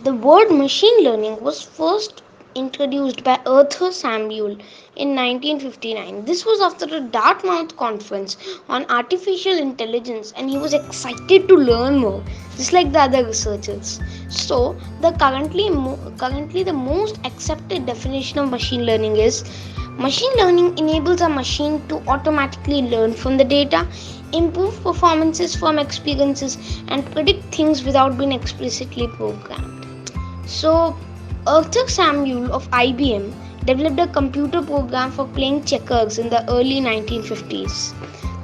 The word machine learning was first introduced by Arthur Samuel in 1959. This was after a Dartmouth conference on artificial intelligence, and he was excited to learn more, just like the other researchers. So, currently the most accepted definition of machine learning is: machine learning enables a machine to automatically learn from the data, improve performances from experiences, and predict things without being explicitly programmed. So, Arthur Samuel of IBM developed a computer program for playing checkers in the early 1950s.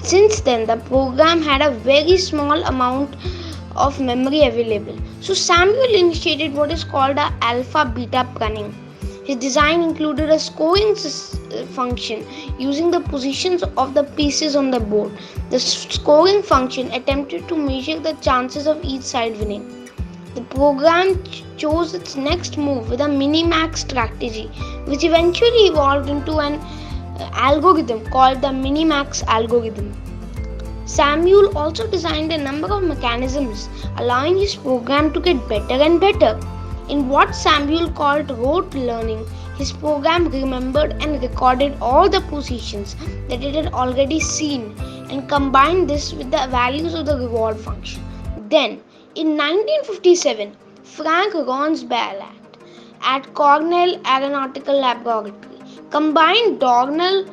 Since then, the program had a very small amount of memory available. So, Samuel initiated what is called a alpha beta pruning. His design included a scoring function using the positions of the pieces on the board. The scoring function attempted to measure the chances of each side winning. The program chose its next move with a minimax strategy, which eventually evolved into an algorithm called the minimax algorithm. Samuel also designed a number of mechanisms allowing his program to get better and better. In what Samuel called rote learning, his program remembered and recorded all the positions that it had already seen and combined this with the values of the reward function. Then, in 1957, Frank Ronsbalat at Cornell Aeronautical Laboratory combined Donald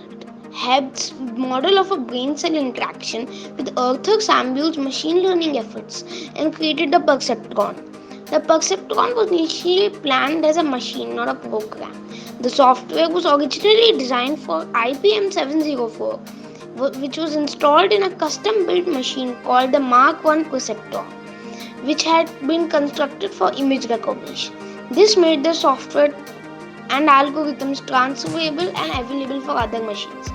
Hebb's model of a brain cell interaction with Arthur Samuel's machine learning efforts and created the perceptron. The perceptron was initially planned as a machine, not a program. The software was originally designed for IBM 704, which was installed in a custom built machine called the Mark I Perceptron, which had been constructed for image recognition. This made the software and algorithms transferable and available for other machines.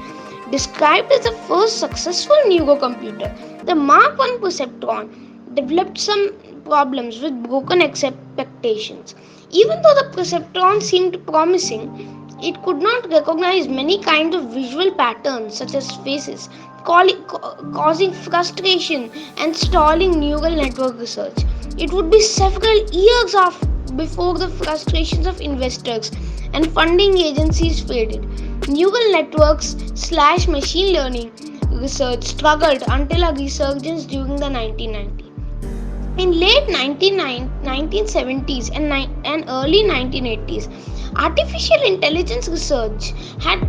Described as the first successful neurocomputer, the Mark I Perceptron developed some problems with broken expectations. Even though the perceptron seemed promising, it could not recognize many kinds of visual patterns such as faces, causing frustration and stalling neural network research. It would be several years before the frustrations of investors and funding agencies faded. Neural networks / machine learning research struggled until a resurgence during the 1990s. In late 1970s and early 1980s, artificial intelligence research had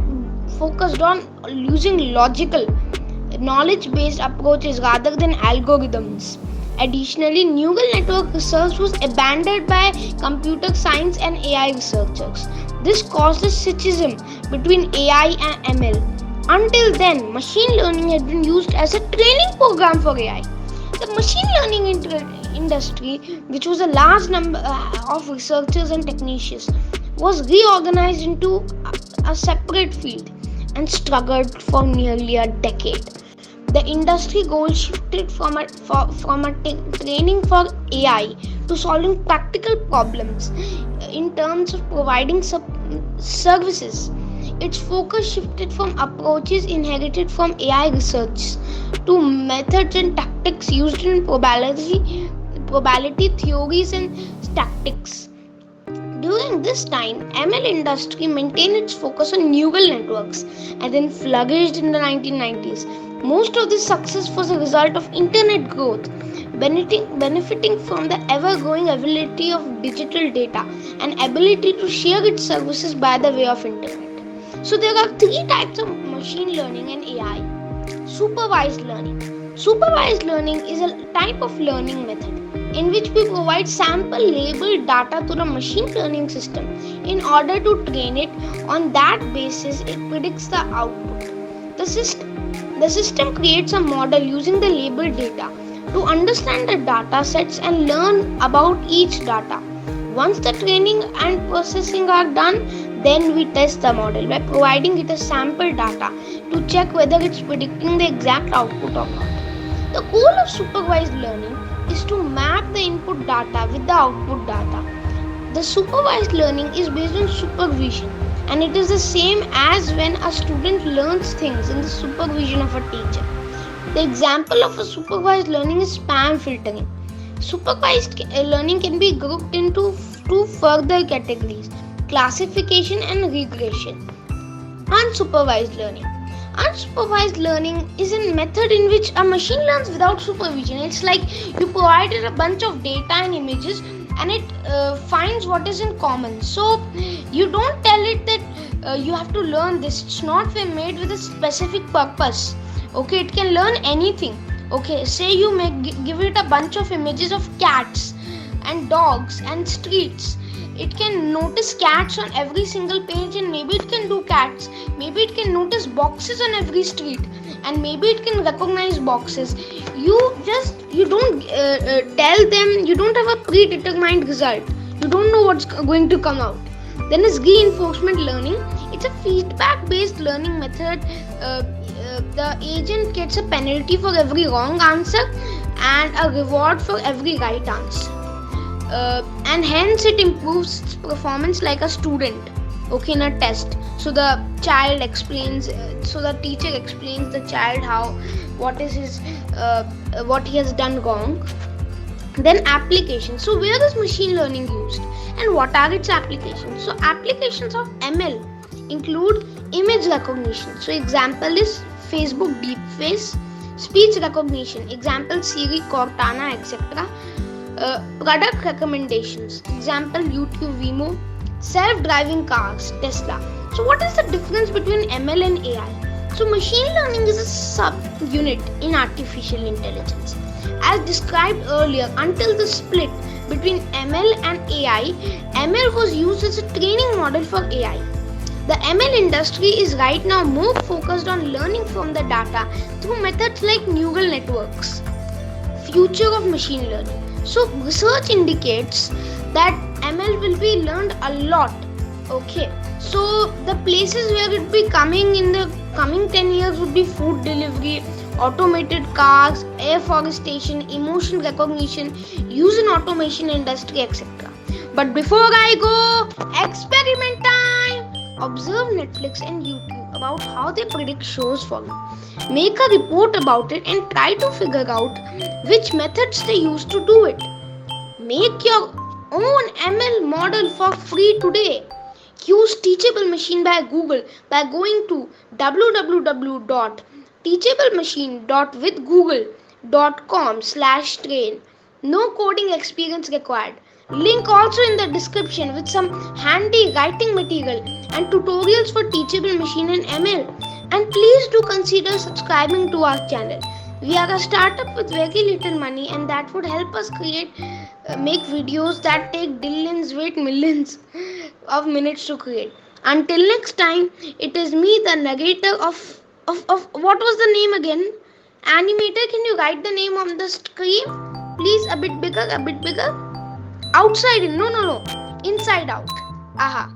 focused on using logical, knowledge based approaches rather than algorithms. Additionally, neural network research was abandoned by computer science and AI researchers. This caused a schism between AI and ML. Until then, machine learning had been used as a training program for AI. The machine learning industry, which was a large number of researchers and technicians, was reorganized into a separate field and struggled for nearly a decade. The industry goal shifted from training for AI to solving practical problems in terms of providing services. Its focus shifted from approaches inherited from AI research to methods and tactics used in probability theories and statistics. During this time, ML industry maintained its focus on neural networks and then flourished in the 1990s. Most of this success was a result of internet growth, benefiting from the ever-growing availability of digital data and ability to share its services by the way of internet. So there are three types of machine learning and AI. Supervised learning. Supervised learning is a type of learning method in which we provide sample labeled data to the machine learning system. In order to train it, on that basis it predicts the output. The system creates a model using the labeled data to understand the data sets and learn about each data. Once the training and processing are done, then we test the model by providing it a sample data to check whether it's predicting the exact output or not. The goal of supervised learning is to map the input data with the output data. The supervised learning is based on supervision, and it is the same as when a student learns things in the supervision of a teacher. The example of a supervised learning is spam filtering. Supervised learning can be grouped into two further categories: classification and regression. Unsupervised learning. Unsupervised learning is a method in which a machine learns without supervision. It's like you provided a bunch of data and images and it finds what is in common. So you don't tell it that you have to learn this. It's not made with a specific purpose. Okay, it can learn anything. Okay, say you give it a bunch of images of cats and dogs and streets. It can notice cats on every single page, and maybe it can do cats. Maybe it can notice boxes on every street, and maybe it can recognize boxes. You don't tell them. You don't have a predetermined result. You don't know what's going to come out. Then is reinforcement learning. It's a feedback based learning method. The agent gets a penalty for every wrong answer and a reward for every right answer. And hence it improves its performance like a student, okay, in a test. So the child explains, so the teacher explains the child what he has done wrong. Then application. So where is machine learning used and what are its applications? So applications of ML include image recognition. So example is Facebook Deepface. Speech recognition, example Siri, Cortana, etc. Product recommendations, example YouTube Vimo. Self-driving cars, Tesla. So what is the difference between ML and AI? So machine learning is a sub-unit in artificial intelligence. As described earlier, until the split between ML and AI, ML was used as a training model for AI. The ML industry is right now more focused on learning from the data through methods like neural networks. Future of machine learning. So research indicates that ML will be learned a lot. Okay, so the places where it will be coming in the coming 10 years would be food delivery, automated cars, afforestation, emotion recognition, use in automation industry, etc. But before I go, experiment time! Observe Netflix and YouTube about how they predict shows for you. Make a report about it and try to figure out which methods they use to do it. Make your own ML model for free today. Use Teachable Machine by Google by going to www.teachablemachine.withgoogle.com/train. No coding experience required. Link also in the description with some handy writing material and tutorials for Teachable Machine and ML. And please do consider subscribing to our channel. We are a startup with very little money and that would help us make videos that take millions of minutes to create. Until next time, it is me, the narrator of what was the name again? Animator, can you write the name on the screen? Please, a bit bigger. Outside in, no. Inside out. Aha.